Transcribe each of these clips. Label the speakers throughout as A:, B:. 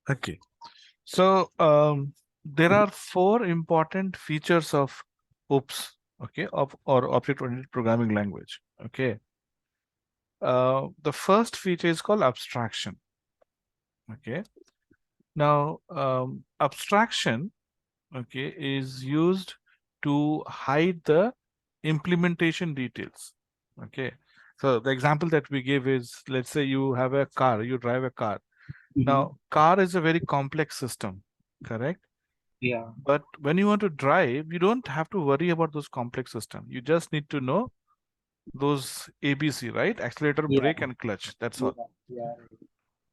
A: Okay. So there are four important features of OOPS, okay, of or object-oriented programming language. Okay. The first feature is called abstraction. Okay. Now, abstraction, okay, is used to hide the implementation details. Okay. So the example that we give is, let's say you have a car, you drive a car.
B: Mm-hmm.
A: Now, car is a very complex system, correct?
B: Yeah.
A: But when you want to drive, you don't have to worry about those complex systems. You just need to know those ABC, right? Accelerator,
B: Yeah.
A: brake, and clutch. That's all.
B: Yeah.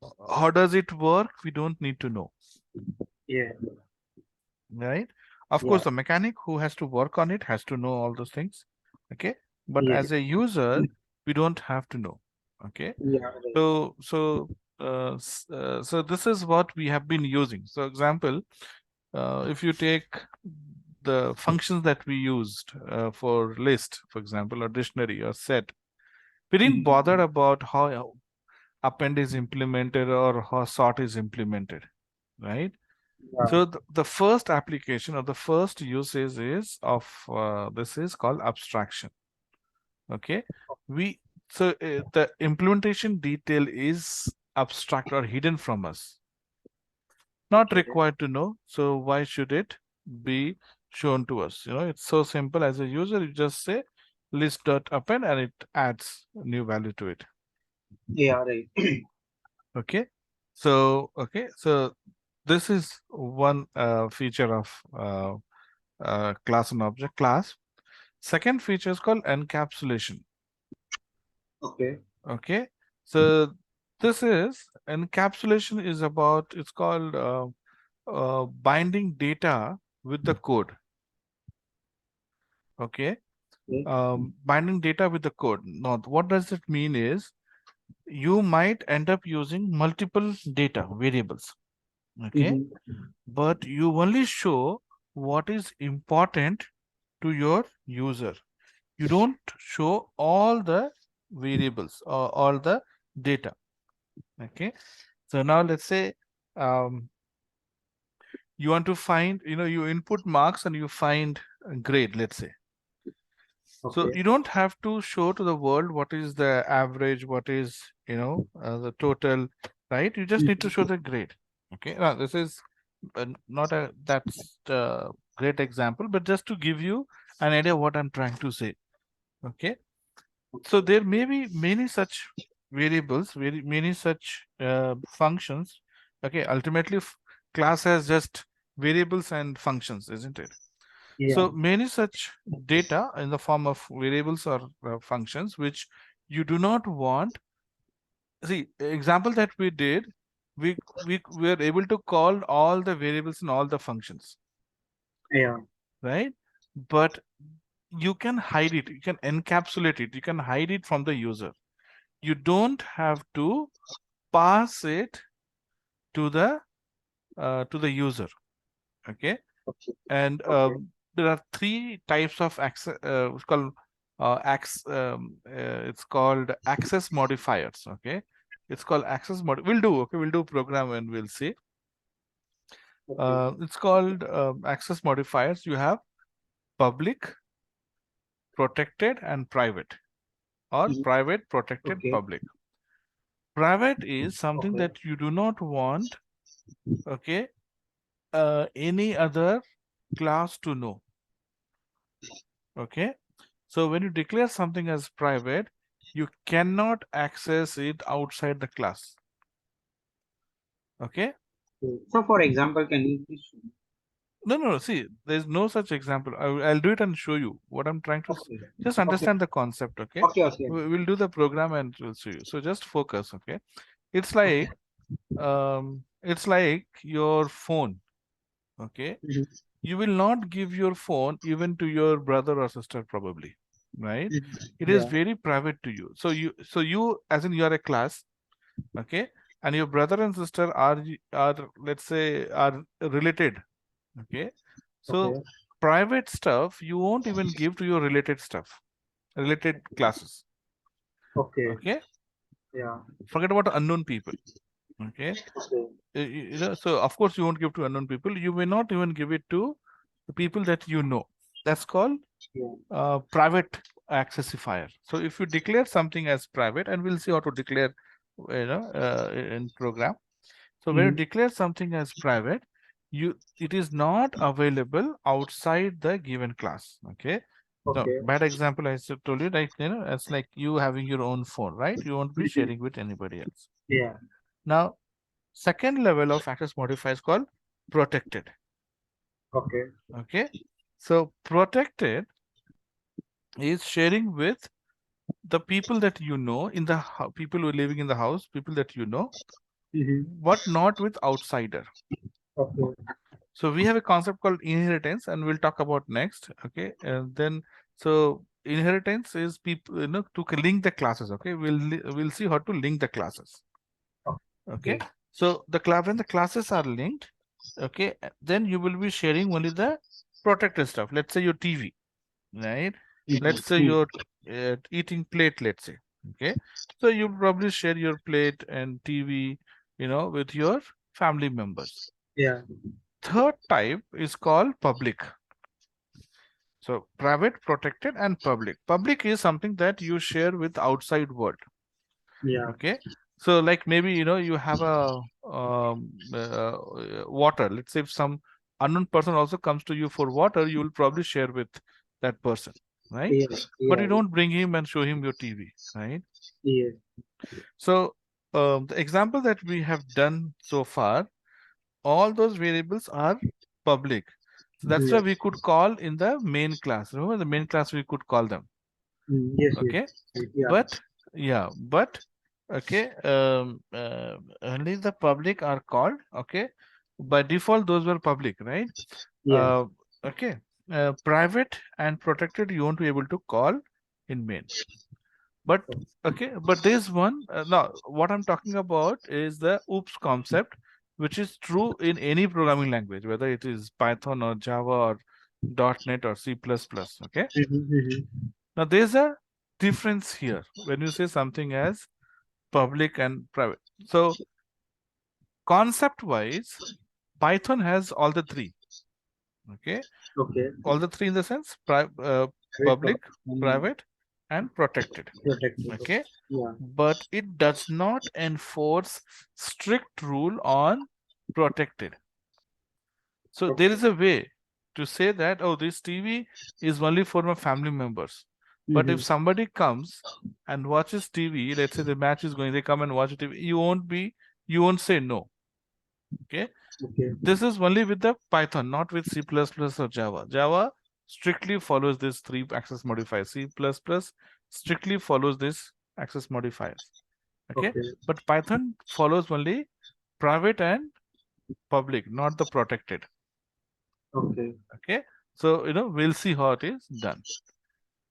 B: Yeah.
A: How does it work? We don't need to know,
B: Yeah.
A: right? Of
B: Yeah.
A: course, the mechanic who has to work on it has to know all those things, okay? But
B: Yeah.
A: as a user, we don't have to know, okay?
B: Yeah. Right.
A: So this is what we have been using. So example, if you take the functions that we used for list, for example, or dictionary or set, we didn't
B: Mm-hmm.
A: bother about how append is implemented or how sort is implemented, right?
B: Yeah.
A: So the first application or the first usage is of this is called abstraction. Okay, we the implementation detail is abstract or hidden from us, not
B: Okay.
A: required to know. So why should it be shown to us? You know, it's so simple. As a user, you just say list.append and it adds new value to it.
B: Yeah. Right.
A: Okay, so this is one feature of class and object class. Second feature is called encapsulation.
B: Okay.
A: Okay, so this is encapsulation is about, it's called binding data with the code. Okay,
B: Okay.
A: binding data with the code. Now, what does it mean is you might end up using multiple data variables. Okay,
B: Mm-hmm.
A: but you only show what is important to your user. You don't show all the variables or all the data. Okay, so now let's say um, you want to find, you input marks and you find a grade, let's say. So
B: Okay.
A: you don't have to show to the world what is the average, what is, the total, right? You just need to show
B: Mm-hmm.
A: the grade. Okay, now this is not a that's a great example, but just to give you an idea what I'm trying to say. Okay, so there may be many such variables, very many such functions. Okay, ultimately class has just variables and functions, isn't it?
B: Yeah.
A: So many such data in the form of variables or functions which you do not want. See, example that we did, we were able to call all the variables and all the functions,
B: Yeah.
A: right? But you can hide it, you can encapsulate it, you can hide it from the user. You don't have to pass it to the user. Okay,
B: Okay.
A: and
B: Okay.
A: there are three types of access. It's called it's called access modifiers. Okay, it's called access mod. We'll do, okay. We'll do program and we'll see.
B: Okay.
A: It's called access modifiers. You have public, protected, and private, or
B: Mhm.
A: private, protected,
B: Okay.
A: public. Private is something
B: Okay.
A: that you do not want, okay, any other class to know. Okay, so when you declare something as private, you cannot access it outside the class. Okay,
B: So, for example, can you please show me?
A: no, see, there's no such example. I'll do it and show you what I'm trying to
B: Okay.
A: just
B: Okay.
A: understand the concept. Okay,
B: Okay. Okay.
A: we'll do the program and we'll show you. So just focus. Okay, it's like
B: Okay.
A: your phone. Okay,
B: Mhm.
A: you will not give your phone even to your brother or sister, probably, right?
B: Mhm.
A: It is
B: Yeah.
A: very private to you. So you as in you are a class, okay, and your brother and sister are, let's say, are related. Okay, so
B: Okay.
A: private stuff you won't even give to your related stuff, related classes.
B: Okay.
A: Okay,
B: Yeah.
A: forget about unknown people. Okay.
B: Okay.
A: So of course you won't give to unknown people. You may not even give it to the people that you know. That's called
B: Yeah.
A: private accessifier. So if you declare something as private, and we'll see how to declare, in program. So when you
B: Mhm.
A: declare something as private, it is not available outside the given class. Okay. So
B: Okay.
A: bad example I told you, like it's like you having your own phone, right? You won't be
B: Mhm.
A: sharing with anybody else.
B: Yeah.
A: Now, second level of access modifier is called protected.
B: Okay.
A: Okay. So protected is sharing with the people that you know in the people who are living in the house, people that you know,
B: Mhm.
A: but not with outsider.
B: Okay.
A: So we have a concept called inheritance, and we'll talk about next. Okay, and then so inheritance is people, to link the classes. Okay, we'll see how to link the classes. Okay,
B: Okay.
A: so when the classes are linked, okay, then you will be sharing only the protected stuff. Let's say your TV, right? Let's say
B: Mhm.
A: you're eating plate, let's say. Okay, so you probably share your plate and TV, with your family members.
B: Yeah.
A: Third type is called public. So private, protected, and public. Public is something that you share with outside world.
B: Yeah.
A: Okay, so like maybe you have a water. Let's say if some unknown person also comes to you for water, you will probably share with that person, right?
B: Yeah.
A: But
B: Yeah.
A: you don't bring him and show him your TV, right?
B: Yeah.
A: So the example that we have done so far, all those variables are public. So that's why
B: Yeah.
A: we could call in the main class. Remember the main class we could call them.
B: Yes. Yes.
A: Okay.
B: Yeah.
A: But yeah, but okay, only the public are called. Okay. By default, those were public, right?
B: Yeah.
A: Uh, okay. Private and protected, you won't be able to call in main. But okay, but there's one. Now, what I'm talking about is the OOPS concept, which is true in any programming language, whether it is Python or Java or .NET or C++. Okay.
B: Mhm.
A: Now, there's a difference here when you say something as public and private. So, concept-wise, Python has all the three. Okay,
B: Okay.
A: all the three in the sense
B: Great
A: public,
B: product. And
A: private, and protected.
B: protected.
A: Okay,
B: Yeah.
A: but it does not enforce strict rule on protected. So there
B: Okay.
A: is a way to say that, oh, this TV is only for my family members. But if
B: Mhm.
A: somebody comes and watches TV, let's say the match is going, they come and watch TV, you won't say no. Okay.
B: Okay.
A: This is only with the Python, not with C++ or Java. Java strictly follows this three access modifiers. C++ strictly follows this access modifiers. Okay.
B: Okay.
A: But Python follows only private and public, not the protected.
B: Okay.
A: Okay. So, we'll see how it is done.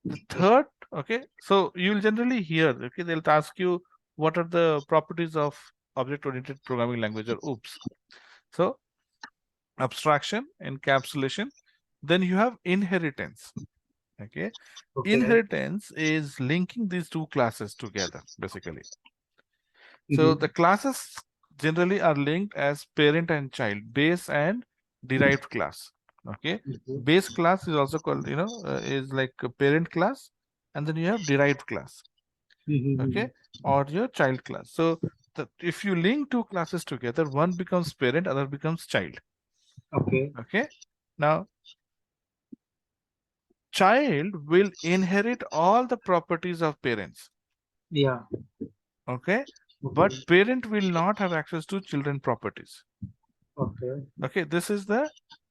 A: The third, okay, so you'll generally hear, okay, they'll ask you what are the properties of object-oriented programming language, or OOPS. So abstraction, encapsulation, then you have inheritance. Okay,
B: Okay.
A: inheritance is linking these two classes together, basically. So the
B: Mhm.
A: classes generally are linked as parent and child, base and derived class. Okay,
B: Mhm.
A: base class is also called, is like a parent class, and then you have derived class. Okay,
B: Mhm.
A: or your child class. So if you link two classes together, one becomes parent, other becomes child.
B: Okay.
A: Okay, now child will inherit all the properties of parents.
B: Yeah.
A: Okay, but
B: Okay.
A: parent will not have access to children properties.
B: Okay.
A: Okay, this is the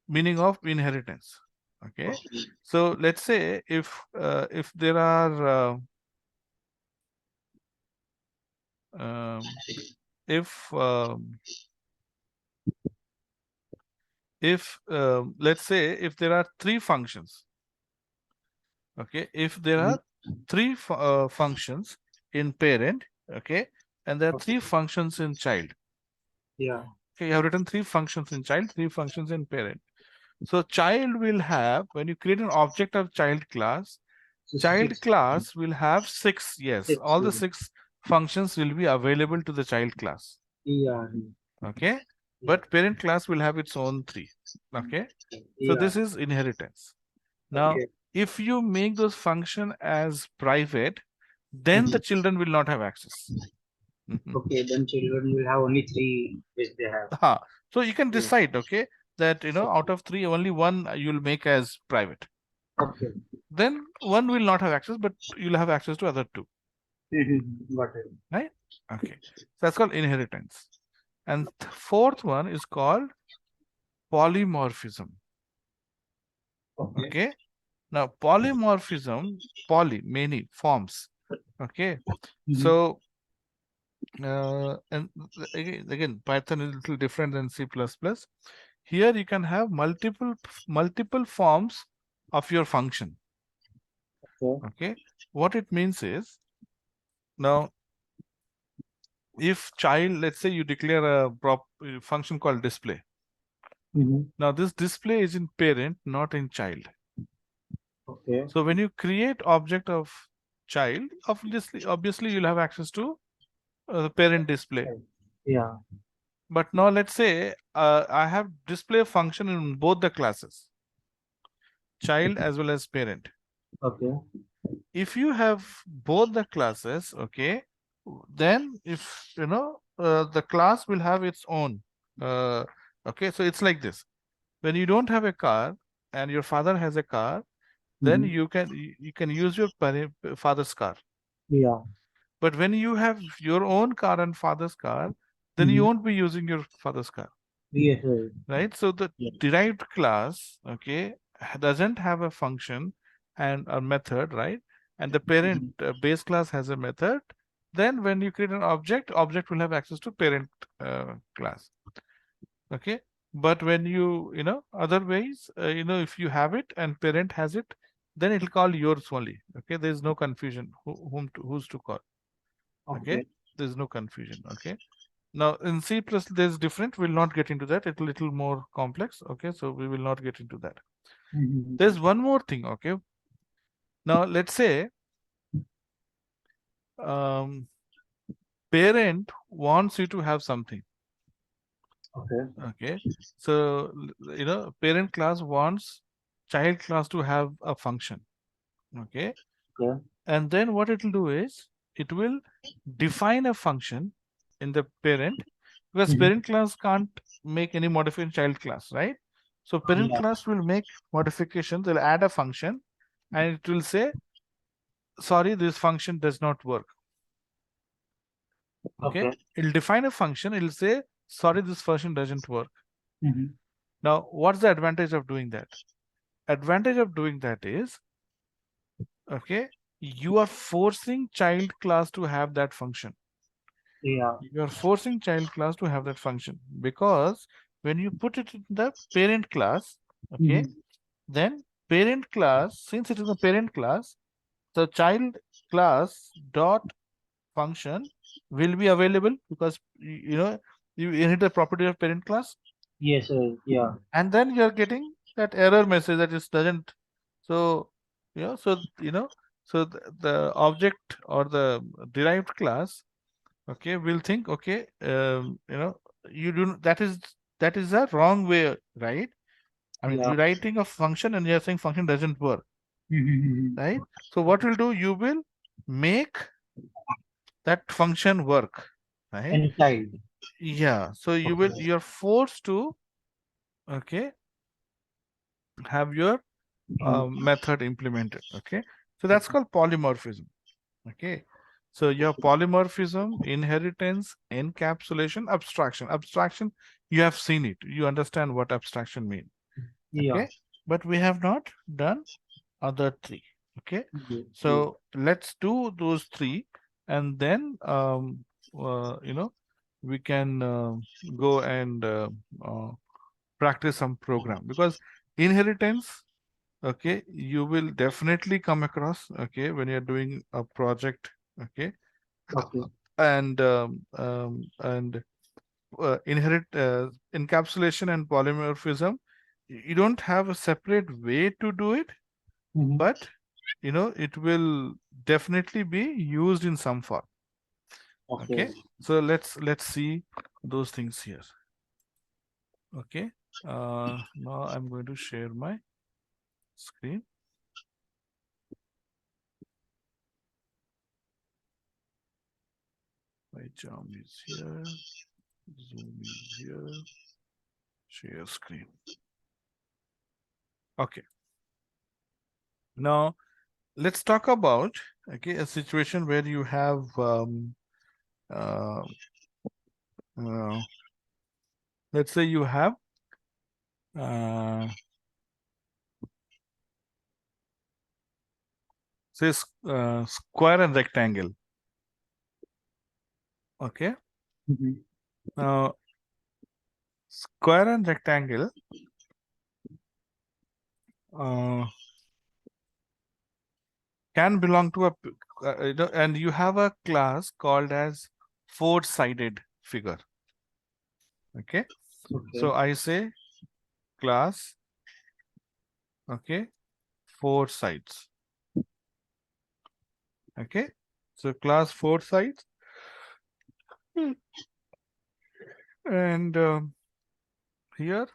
A: meaning of inheritance. Okay,
B: Okay.
A: so let's say if there are um, if let's say if there are three functions. Okay, if there
B: Mhm.
A: are three functions in parent, okay, and there are three
B: Okay.
A: functions in child.
B: Yeah.
A: Okay, you have written three functions in child, three functions in parent. So child will have, when you create an object of child
B: Six.
A: class will have six, yes,
B: Six.
A: all the six functions will be available to the child class.
B: Yeah.
A: Okay, but parent class will have its own 3. Okay, so
B: Yeah.
A: this is inheritance. Now,
B: Okay.
A: if you make those function as private, then the
B: Mhm.
A: children will not have access. Mhm.
B: Okay. Then children will have only three which they have.
A: Ha. So you can
B: Yeah.
A: decide, okay, that out of 3, only one you'll make as private.
B: Okay.
A: Then one will not have access, but you'll have access to other 2,
B: Got it.
A: right? Okay, so that's called inheritance. And fourth one is called polymorphism.
B: Okay.
A: Okay, now polymorphism, many forms. Okay, so and again, Python is a little different than C++. Here you can have multiple forms of your function.
B: Okay.
A: Okay, what it means is, now if child, let's say you declare a function called display. Now this display is in parent, not in child.
B: Okay.
A: So when you create object of child, obviously you'll have access to the parent display.
B: Yeah.
A: But now let's say I have display function in both the classes, child as well as parent.
B: Okay.
A: If you have both the classes, okay, then if the class will have its own. Okay, so it's like this. When you don't have a car and your father has a car, then you can use your father's car.
B: Yeah.
A: But when you have your own car and father's car, then you won't be using your father's car,
B: Yes, sir.
A: right? So the
B: Yeah.
A: derived class, okay, doesn't have a function and a method, right? And the parent base class has a method. Then when you create an object will have access to parent class. Okay, but when other ways, if you have it and parent has it, then it'll call yours only. Okay, there's no confusion who's to call. Okay,
B: Okay.
A: there's no confusion. Okay, now in C plus there's different. We'll not get into that. It's a little more complex. Okay, so we will not get into that. There's one more thing. Okay, now let's say parent wants you to have something.
B: Okay.
A: Okay, so parent class wants child class to have a function. Okay,
B: Okay.
A: and then what it will do is it will define a function in the parent, because parent class can't make any modification child class, right? So parent
B: Yeah.
A: class will make modifications. They'll add a function and it will say, sorry, this function does not work. Okay,
B: Okay.
A: it'll define a function. It'll say, sorry, this function doesn't work.
B: Mm-hmm.
A: Now, what's the advantage of doing that? Advantage of doing that is, okay, you are forcing child class to have that function.
B: Yeah.
A: You are forcing child class to have that function, because when you put it in the parent class, okay, then parent class, since it is a parent class, the child class dot function will be available, because you inherit the property of parent class,
B: Yes, sir. Yeah.
A: and then you are getting that error message that it doesn't. So the object or the derived class, okay, will think, okay, you do that is a wrong way, right? I mean,
B: Yeah.
A: you're writing a function and you're saying function doesn't work,
B: Mm-hmm.
A: right? So what will do, you will make that function work, right?
B: And child.
A: Yeah, so
B: Okay.
A: you're forced to, okay, have your method implemented. Okay, so that's called polymorphism. Okay, so you have polymorphism, inheritance, encapsulation, abstraction. You have seen it, you understand what abstraction means.
B: Yeah.
A: Okay, but we have not done other 3. Okay,
B: Yeah. Yeah.
A: so let's do those 3, and then we can go and practice some program, because inheritance, okay, you will definitely come across, okay, when you're doing a project. Okay,
B: Okay.
A: and inherit encapsulation and polymorphism, you don't have a separate way to do it, but it will definitely be used in some form.
B: Okay.
A: So let's see those things here. Okay. Now I'm going to share my screen. My jam is here. Zoom is here. Share screen. Okay. Now let's talk about a situation where you have uh, let's say you have say square and rectangle. Okay. Now square and rectangle can belong to a and you have a class called as four-sided figure. Okay. So I say class, okay, four sides. Okay. So class four sides. And here,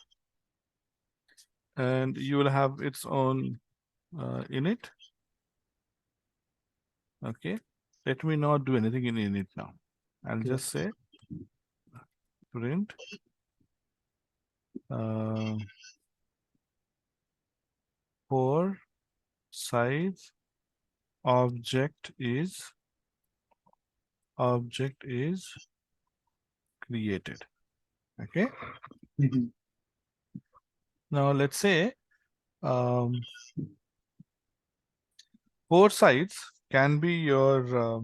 A: and you will have its own init. Okay. Let me not do anything in init now. I'll just say print four sides object is created. Okay. Now let's say four sides can be your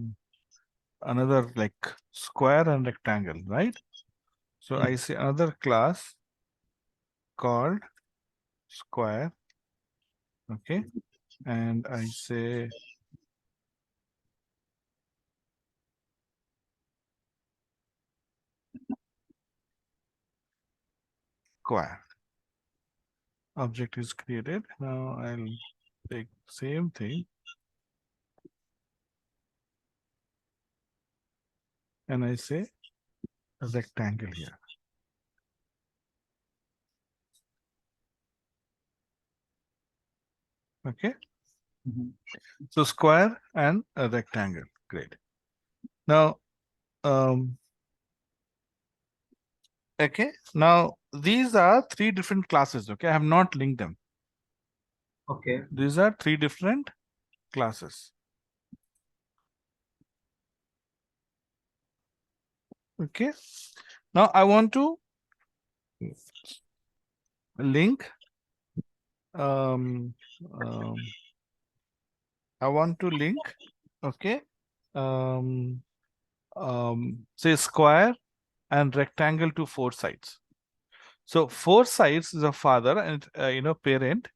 A: another like square and rectangle, right? So I say another class called square. Okay. And I say square. Object is created. Now I'll take same thing and I say a rectangle here. Okay. So square and a rectangle. Great. Now, okay. Now these are three different classes. Okay. I have not linked them.
B: Okay.
A: These are three different classes. Okay. Now I want to link I want to link, okay, say square and rectangle to four sides. So four sides is a father and parent,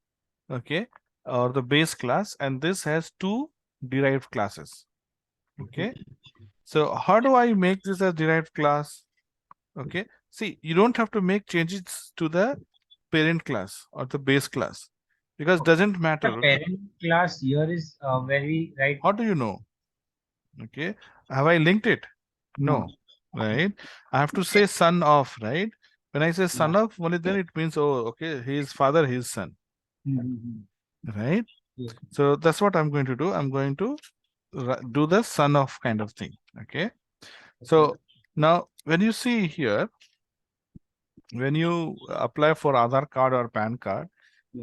A: okay, or the base class, and this has two derived classes. Okay. So how do I make this a derived class? Okay. See, you don't have to make changes to the parent class or the base class because doesn't matter.
B: The
A: Okay.
B: parent class here is very right.
A: How do you know? Okay. Have I linked it? No. Right. I have to say son of, right? When I say son of, only then it means, oh, okay, his father, his son. Right.
B: Yes.
A: So that's what I'm going to do. I'm going to do the son of kind of thing. Okay. So now when you see here, when you apply for Aadhaar card or PAN card,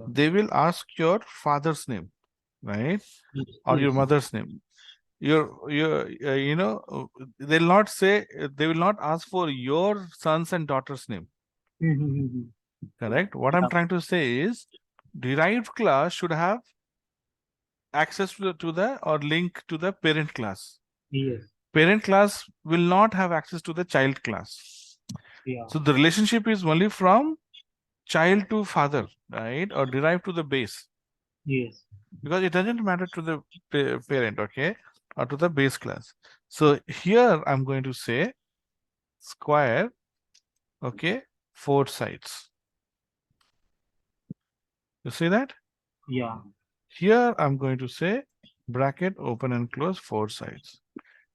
A: they will ask your father's name, right? Or your mother's name. They'll not say, they will not ask for your sons and daughters' name. Correct? What I'm trying to say is derived class should have access to the or link to the parent class.
B: Yes.
A: Parent class will not have access to the child class.
B: Yeah.
A: So the relationship is only from child to father, right? Or derived to the base.
B: Yes.
A: Because it doesn't matter to the parent, okay? Or to the base class. So here I'm going to say square, okay, four sides. You see that?
B: Yeah.
A: Here I'm going to say bracket open and close four sides.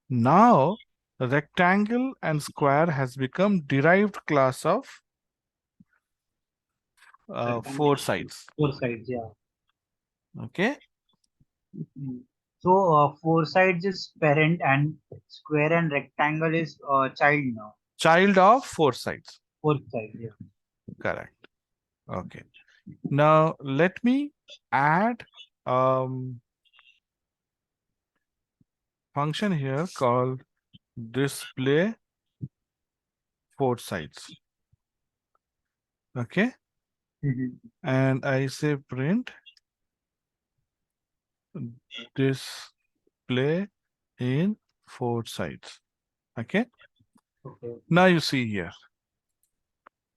A: Now rectangle and square has become derived class of four sides.
B: Four sides, yeah.
A: Okay.
B: Mm. So, four sides is parent and square and rectangle is child now.
A: Child of four sides.
B: Fourth side, yeah.
A: Correct. Okay. Now let me add function here called display four sides. Okay. And I say print display in four sides. Okay.
B: Okay.
A: Now you see here.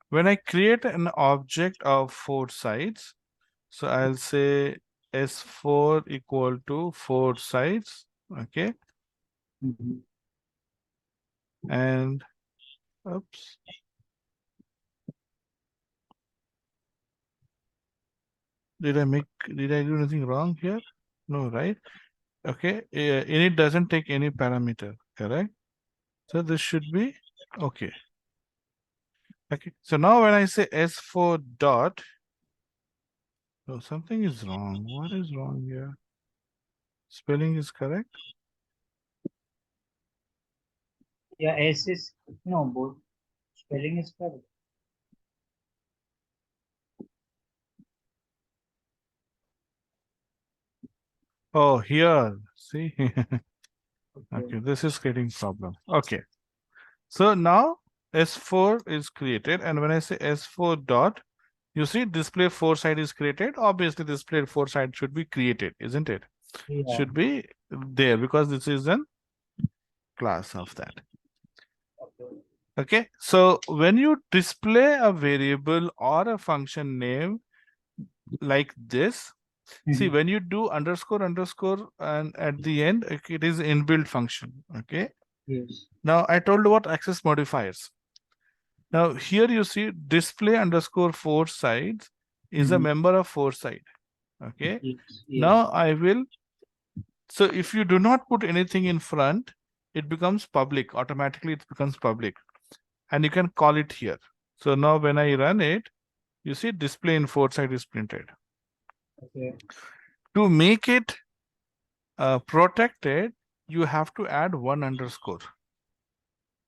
A: When I create an object of four sides, so I'll say S4 equal to four sides. Okay. And oops. Did I do anything wrong here? No, right? Okay. Init doesn't take any parameter, correct? So this should be okay. Okay. So now when I say S4 dot, oh, something is wrong. What is wrong here? Spelling is correct.
B: Yeah, S is no both spelling is correct.
A: Oh, here. See?
B: Okay.
A: Okay, this is creating problem. Okay. So now S4 is created, and when I say S4 dot, you see display four side is created. Obviously, display four side should be created, isn't it?
B: Yeah.
A: Should be there because this is an class of that.
B: Okay.
A: Okay, so when you display a variable or a function name like this, see when you do underscore underscore and at the end it is inbuilt function. Okay.
B: Yes.
A: Now I told you what access modifiers. Now here you see display underscore four sides is a member of four side. Okay.
B: Yes.
A: Now I will. So if you do not put anything in front, it becomes public. Automatically it becomes public. And you can call it here. So now when I run it, you see display in four side is printed.
B: Okay.
A: To make it protected, you have to add one underscore.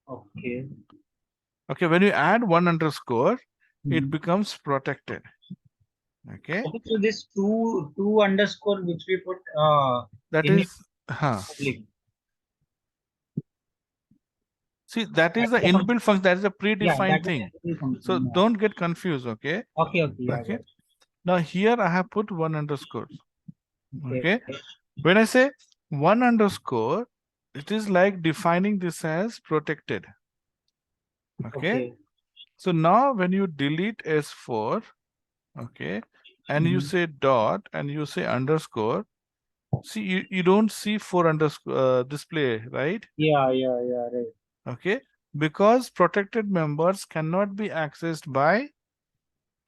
B: Okay.
A: Okay, when you add one underscore, it becomes protected. Okay.
B: Okay, so this two underscore which we put
A: That
B: in
A: is,
B: public.
A: see, that is the inbuilt function. That is a
B: Yeah,
A: predefined
B: that
A: thing.
B: is function.
A: So
B: Yeah.
A: don't get confused. Okay.
B: Okay. Yeah,
A: Okay.
B: got it.
A: Now here I have put one underscore.
B: Okay.
A: Okay. When I say one underscore, it is like defining this as protected. Okay. So now when you delete S4, okay, and you say dot and you say underscore, see, you don't see four underscore display, right?
B: Yeah, right.
A: Okay. Because protected members cannot be accessed by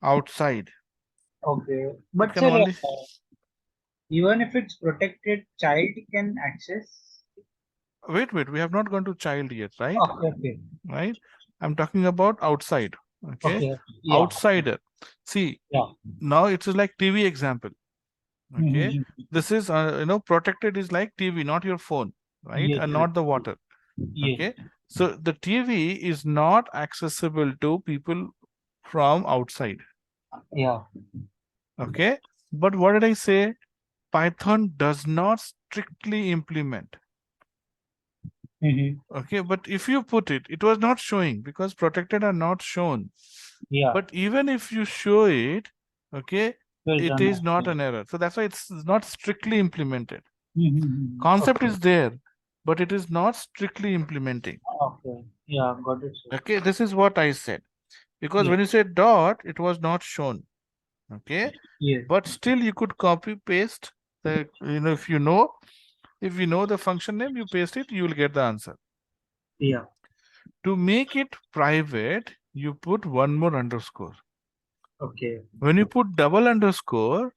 A: outside.
B: Okay.
A: It
B: But
A: can
B: sir,
A: only.
B: even if it's protected, child can access.
A: Wait, we have not gone to child yet, right?
B: Okay.
A: Right? I'm talking about outside. Okay.
B: Okay. Yeah.
A: Outsider. See,
B: Yeah.
A: now it's like TV example. Okay. This is, protected is like TV, not your phone, right?
B: Yes.
A: And not the water.
B: Yes.
A: Okay. So the TV is not accessible to people from outside.
B: Yeah.
A: Okay. But what did I say? Python does not strictly implement. Okay, but if you put it, it was not showing because protected are not shown.
B: Yeah.
A: But even if you show it, okay,
B: Well
A: it
B: done.
A: is not an error. So that's why it's not strictly implemented. Concept
B: Okay.
A: is there, but it is not strictly implementing.
B: Okay. Yeah, got it, sir.
A: Okay, this is what I said. Because
B: Yeah.
A: when you said dot, it was not shown. Okay,
B: Yes.
A: but still you could copy paste the, if you know the function name, you paste it, you will get the answer.
B: Yeah.
A: To make it private, you put one more underscore.
B: Okay.
A: When you put double underscore,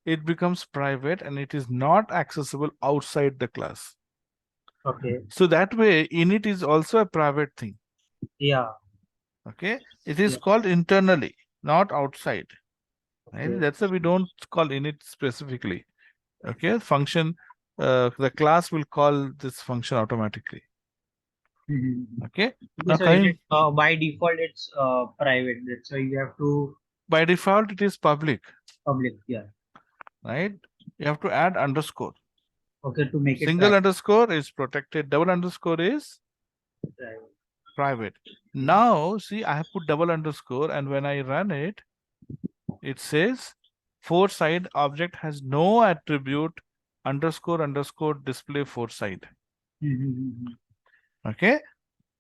A: it becomes private and it is not accessible outside the class.
B: Okay.
A: So that way, init is also a private thing.
B: Yeah.
A: Okay, it is
B: Yeah.
A: called internally, not outside. Right?
B: Okay.
A: That's why we don't call init specifically. Okay, function, the class will call this function automatically.
B: Mm-hmm.
A: Okay,
B: Okay,
A: now
B: so it is
A: coming
B: by default it's private. That's why you have to
A: by default, it is public,
B: public. Yeah.
A: right? You have to add underscore.
B: Okay, to make it
A: Single
B: private.
A: underscore is protected, double underscore is
B: Private.
A: private. Now, see, I have put double underscore, and when I run it, it says four side object has no attribute underscore underscore display four side.
B: Mm-hmm.
A: Okay,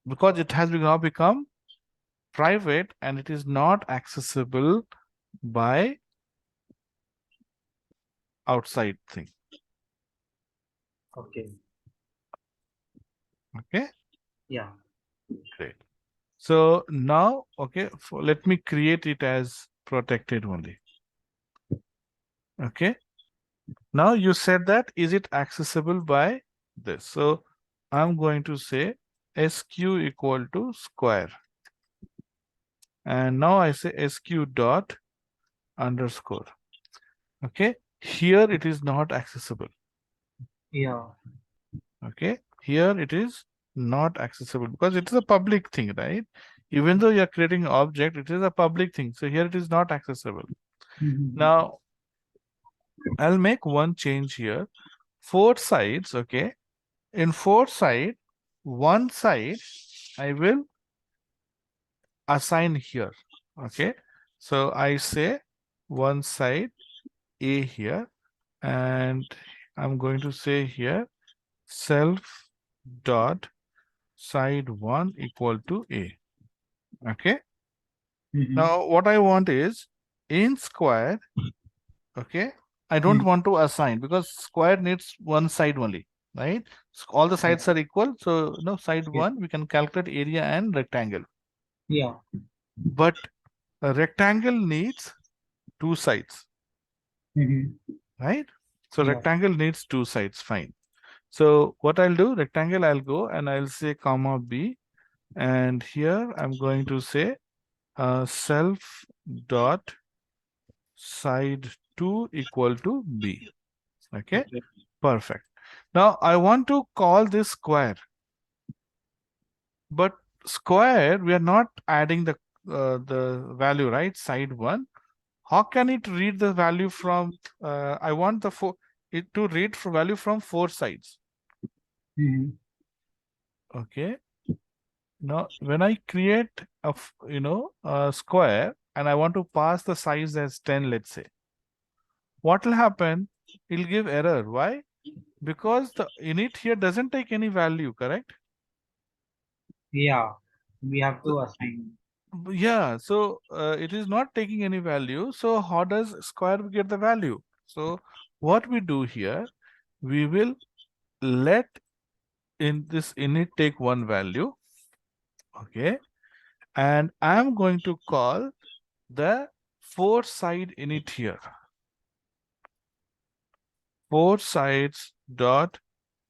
A: because it has now become private and it is not accessible by outside thing.
B: Okay.
A: Okay,
B: Yeah.
A: great. So now, okay, let me create it as protected only. Okay, now you said that is it accessible by this? So I'm going to say sq equal to square. And now I say sq dot underscore. Okay, here it is not accessible.
B: Yeah.
A: Okay, here it is not accessible because it is a public thing, right? Even though you are creating an object, it is a public thing. So here it is not accessible.
B: Mm-hmm.
A: Now I'll make one change here. Four sides, okay. In four side, one side I will assign here. Okay. So I say one side A here, and I'm going to say here self dot side 1 equal to A. Okay.
B: Mm-hmm.
A: Now what I want is in square, okay. I don't want to assign because square needs one side only, right? All the sides are equal. So no side
B: Yeah.
A: 1, we can calculate area and rectangle.
B: Yeah.
A: But a rectangle needs two sides,
B: Mm-hmm.
A: right? So
B: Yeah.
A: rectangle needs two sides, fine. So what I'll do, rectangle, I'll go and I'll say comma B. And here I'm going to say self dot side 2 equal to B. Okay,
B: Okay.
A: perfect. Now I want to call this square, but square, we are not adding the value, right? Side 1. How can it read the value from, I want it to read value from four sides.
B: Mm-hmm.
A: Okay. Now, when I create a square and I want to pass the size as 10, let's say, what will happen? It'll give error. Why? Because the init here doesn't take any value, correct?
B: Yeah. We have
A: So,
B: to assign.
A: yeah, so it is not taking any value. So how does square get the value? So what we do here, we will let in this init take one value. Okay. And I'm going to call the four side init here. Four sides dot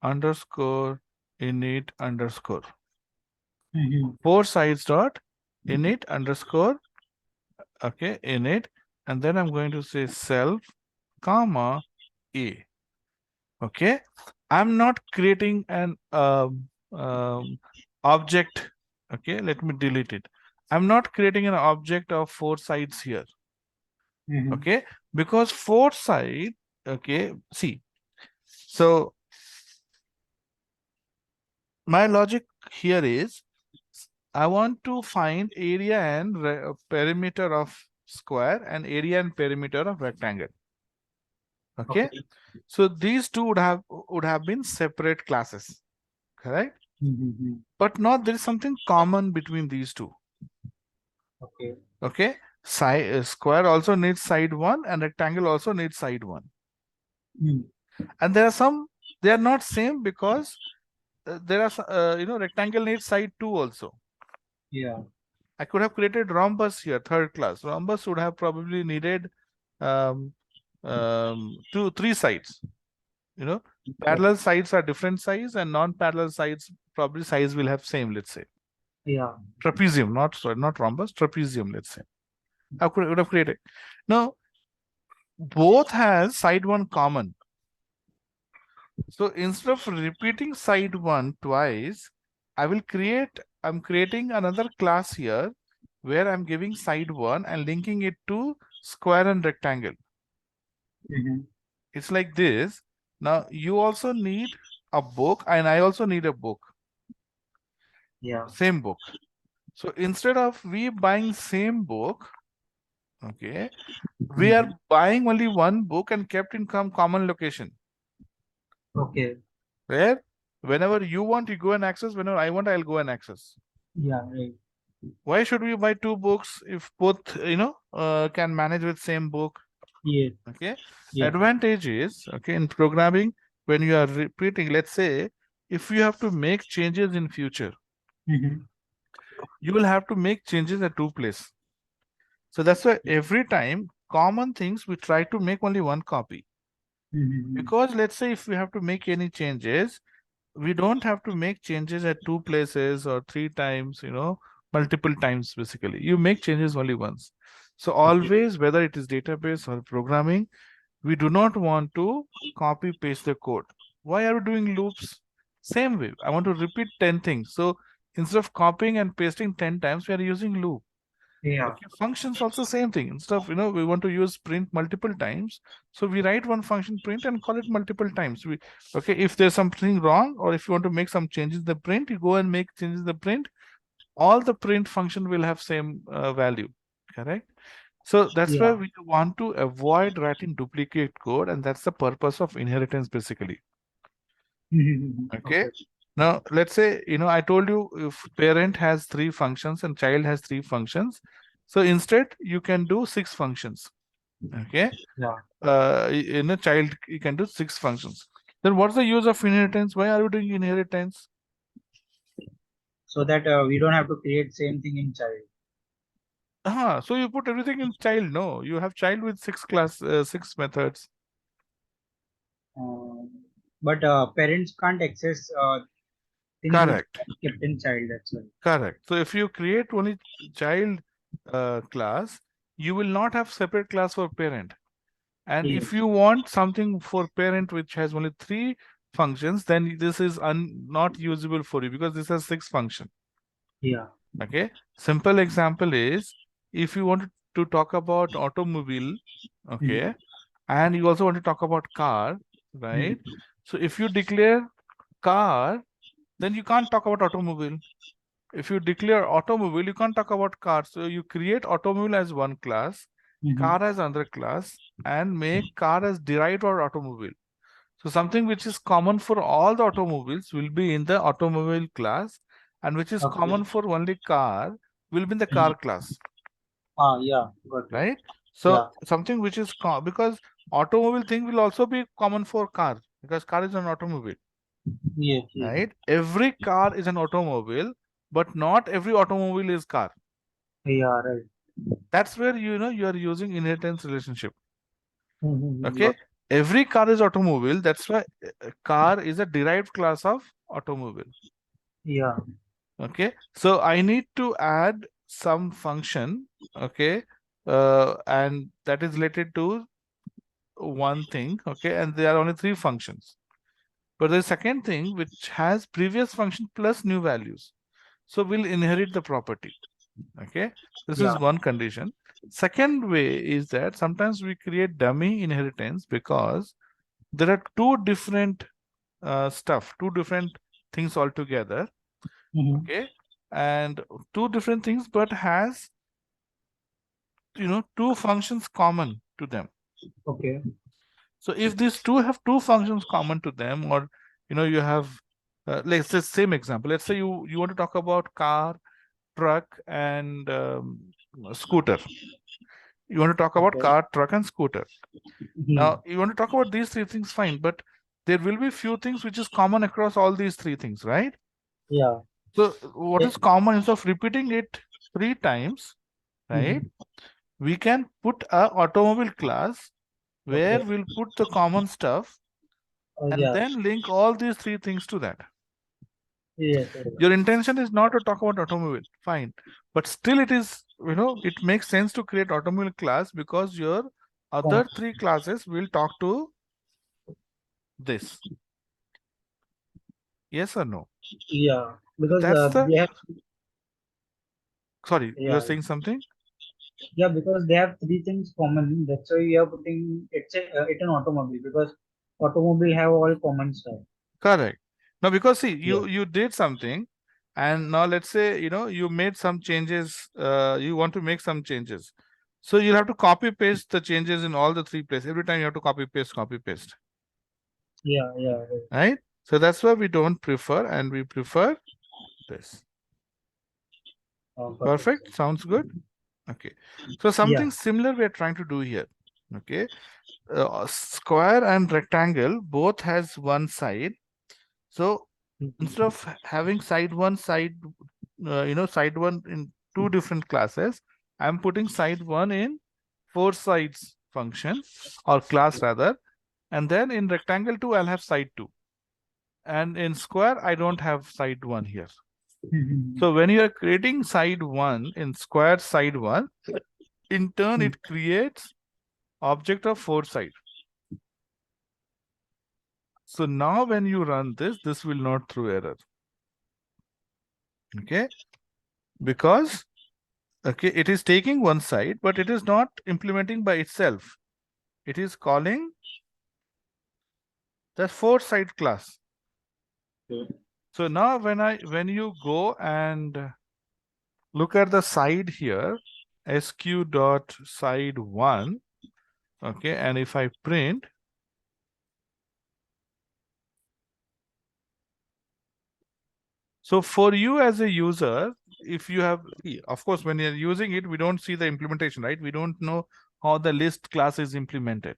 A: underscore init underscore.
B: Mm-hmm.
A: Four sides dot init underscore, okay, init. And then I'm going to say self comma A. Okay. I'm not creating an object. Okay. Let me delete it. I'm not creating an object of four sides here.
B: Mm-hmm.
A: Okay. Because four side, okay, see. So my logic here is I want to find area and perimeter of square and area and perimeter of rectangle. Okay.
B: Okay.
A: So these two would have been separate classes, correct?
B: Mm-hmm.
A: But now there is something common between these two.
B: Okay.
A: Okay. Square also needs side 1 and rectangle also needs side 1.
B: Mm.
A: And there are some, they are not same because there are, rectangle needs side 2 also.
B: Yeah.
A: I could have created rhombus here, third class. Rhombus would have probably needed three sides. Parallel sides are different size, and non-parallel sides probably size will have same, let's say.
B: Yeah.
A: Trapezium, not rhombus, trapezium, let's say. I would have created. Now, both has side 1 common. So instead of repeating side 1 twice, I'm creating another class here where I'm giving side 1 and linking it to square and rectangle. It's like this. Now you also need a book and I also need a book.
B: Yeah.
A: Same book. So instead of we buying same book, okay, we are buying only one book and kept in common location.
B: Okay.
A: Where whenever you want, you go and access. Whenever I want, I'll go and access.
B: Yeah. Right.
A: Why should we buy two books if both can manage with same book?
B: Yeah.
A: Okay.
B: Yeah.
A: Advantage is, okay, in programming, when you are repeating, let's say if you have to make changes in future, you will have to make changes at two places. So that's why every time common things we try to make only one copy. Because let's say if we have to make any changes, we don't have to make changes at two places or three times, multiple times. Basically, you make changes only once. So always, whether it is database or programming, we do not want to copy paste the code. Why are we doing loops? Same way, I want to repeat 10 things. So instead of copying and pasting 10 times, we are using loop.
B: Yeah.
A: Okay, functions also same thing. Instead of, we want to use print multiple times. So we write one function print and call it multiple times. Okay, if there's something wrong or if you want to make some changes in the print, you go and make changes in the print. All the print function will have same value, correct? So that's why
B: Yeah.
A: we want to avoid writing duplicate code, and that's the purpose of inheritance basically. Okay. Now, let's say, I told you if parent has 3 functions and child has 3 functions. So instead, you can do 6 functions. Okay.
B: Yeah.
A: In a child, you can do 6 functions. Then what's the use of inheritance? Why are you doing inheritance?
B: So that we don't have to create same thing in child.
A: So you put everything in child. No, you have child with 6 methods.
B: But parents can't access things which
A: Correct.
B: are kept in child. That's why.
A: Correct. So if you create only child class, you will not have separate class for parent. And
B: Yes.
A: if you want something for parent which has only 3 functions, then this is not usable for you because this has 6 functions.
B: Yeah.
A: Okay. Simple example is if you want to talk about automobile, okay, and you also want to talk about car, right? So if you declare car, then you can't talk about automobile. If you declare automobile, you can't talk about car. So you create automobile as one class, car as another class, and make car as derived or automobile. So something which is common for all the automobiles will be in the automobile class, and which is common for only car will be in the car class.
B: Yeah, got it.
A: Right? So something which is because automobile thing will also be common for car because car is an automobile.
B: Yes.
A: Right? Every car is an automobile, but not every automobile is car.
B: Yeah, right.
A: That's where you are using inheritance relationship.
B: Yeah.
A: Okay. Every car is automobile. That's why car is a derived class of automobile.
B: Yeah.
A: Okay. So I need to add some function. Okay. And that is related to one thing. Okay. And there are only 3 functions. But the second thing which has previous function plus new values. So we'll inherit the property. Okay. This is one condition. Second way is that sometimes we create dummy inheritance because there are 2 different two different things altogether. Okay. And 2 different things, but has, 2 functions common to them.
B: Okay.
A: So if these 2 have 2 functions common to them, or, you have, let's say same example. Let's say you want to talk about car, truck, and scooter. You want to talk about car, truck, and scooter. Now, you want to talk about these 3 things, fine, but there will be few things which is common across all these 3 things, right?
B: Yeah.
A: So what is common instead of repeating it 3 times, right? We can put a automobile class where we'll put the common stuff and
B: Yeah.
A: then link all these three things to that.
B: Yes. Yes.
A: Your intention is not to talk about automobile, fine, but still it is, it makes sense to create automobile class because your other
B: Com-
A: three classes will talk to this. Yes or no?
B: Yeah. Because
A: That's the,
B: they have.
A: sorry, you're
B: Yeah.
A: saying something?
B: Yeah. Because they have three things common. That's why you are putting it an automobile because automobile have all common stuff.
A: Correct. Now, because see,
B: Yeah.
A: you did something, and now let's say, you made some changes, you want to make some changes. So you'll have to copy paste the changes in all the three places. Every time you have to copy paste,
B: Yeah. Yeah.
A: right? So that's why we don't prefer, and we prefer this.
B: Perfect.
A: Perfect. Sounds good. Okay. So
B: Yeah.
A: something similar we are trying to do here. Okay. Square and rectangle both has one side. So instead of having side one, side one in two different classes, I'm putting side one in four sides function or class rather. And then in rectangle two, I'll have side two. And in square, I don't have side one here. So when you are creating side one in square side one, in turn, it creates object of four side. So now when you run this, this will not throw error. Okay. Because, okay, it is taking one side, but it is not implementing by itself. It is calling the four side class. So now when you go and look at the side here, sq dot side one, okay, and if I print, so for you as a user, if you have, of course, when you're using it, we don't see the implementation, right? We don't know how the list class is implemented,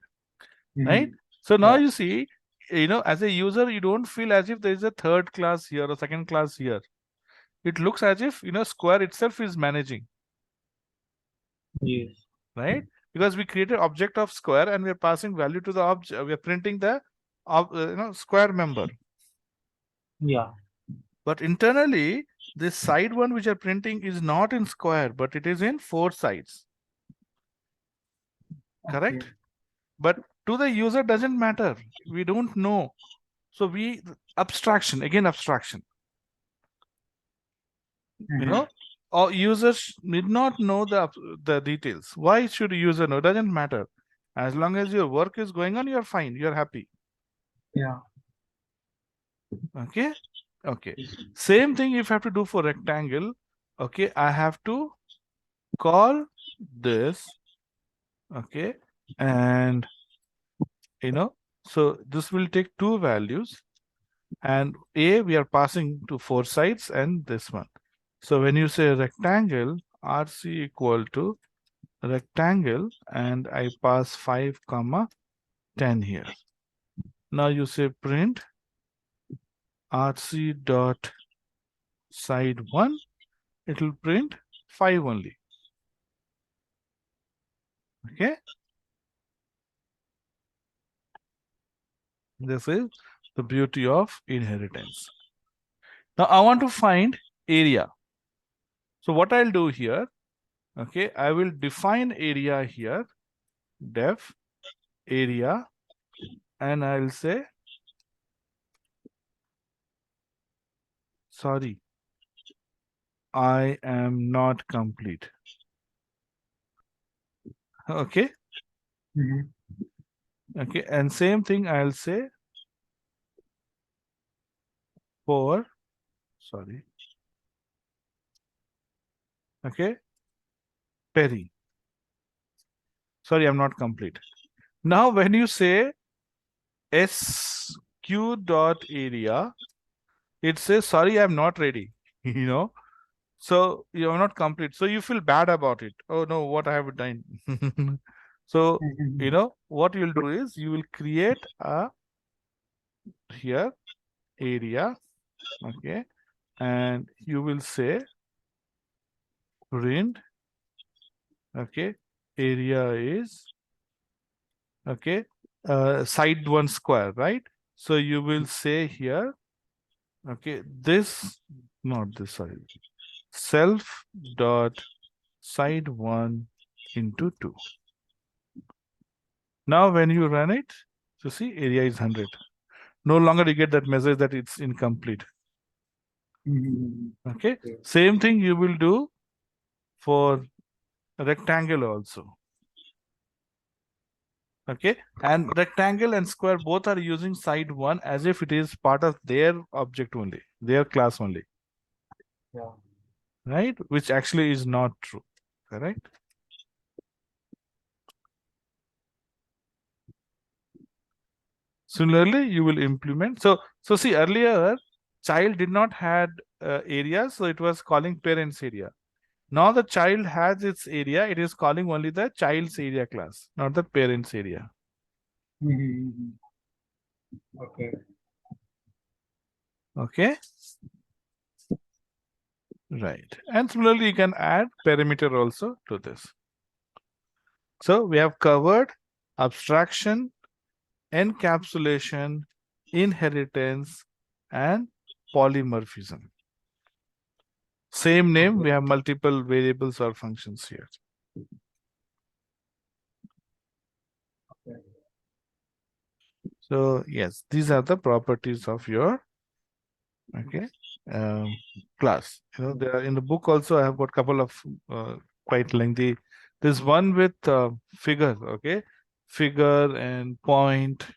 A: right? So now
B: Yeah.
A: you see, as a user, you don't feel as if there is a third class here or second class here. It looks as if, Square itself is managing,
B: Yes.
A: right? Because we created object of Square and we're passing value to the object. We're printing the, Square member.
B: Yeah.
A: But internally, this side one which are printing is not in Square, but it is in four sides. Correct?
B: Okay.
A: But to the user doesn't matter. We don't know. So abstraction, again, abstraction. Or users need not know the details. Why should a user know? Doesn't matter. As long as your work is going on, you're fine. You're happy.
B: Yeah.
A: Okay. Okay. Same thing if I have to do for rectangle. Okay. I have to call this. Okay. And, so this will take two values. And A, we are passing to four sides and this one. So when you say rectangle, RC equal to rectangle, and I pass 5 comma 10 here. Now you say print RC dot side 1, it will print 5 only. Okay. This is the beauty of inheritance. Now I want to find area. So what I'll do here, okay, I will define area here, def area, and I'll say, sorry, I am not complete. Okay. Okay. And same thing I'll say for, sorry. Okay. Perry. Sorry, I'm not complete. Now, when you say SQ dot area, it says, sorry, I'm not ready. So you're not complete. So you feel bad about it. Oh no, what I have done. So, what you'll do is you will create a here area. Okay. And you will say print. Okay. Area is, okay, side one square, right? So you will say here, okay, this, not this, sorry, self dot side 1 into 2. Now when you run it, so see area is 100. No longer you get that message that it's incomplete. Okay.
B: Okay.
A: Same thing you will do for rectangle also. Okay. And rectangle and square both are using side 1 as if it is part of their object only, their class only.
B: Yeah.
A: Right? Which actually is not true. Correct? Similarly, you will implement. So see earlier, child did not had area, so it was calling parents area. Now the child has its area, it is calling only the child's area class, not the parents area.
B: Okay.
A: Okay. Right. And similarly, you can add perimeter also to this. So we have covered abstraction, encapsulation, inheritance, and polymorphism. Same name, we have multiple variables or functions here.
B: Okay.
A: So yes, these are the properties of your class. There are in the book also. I have got a couple of quite lengthy. There's one with figure, figure and point,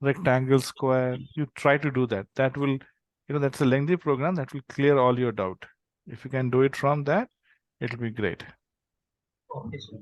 A: rectangle, square. You try to do that. That will, that's a lengthy program that will clear all your doubt. If you can do it from that, it'll be great.
B: Okay, sir.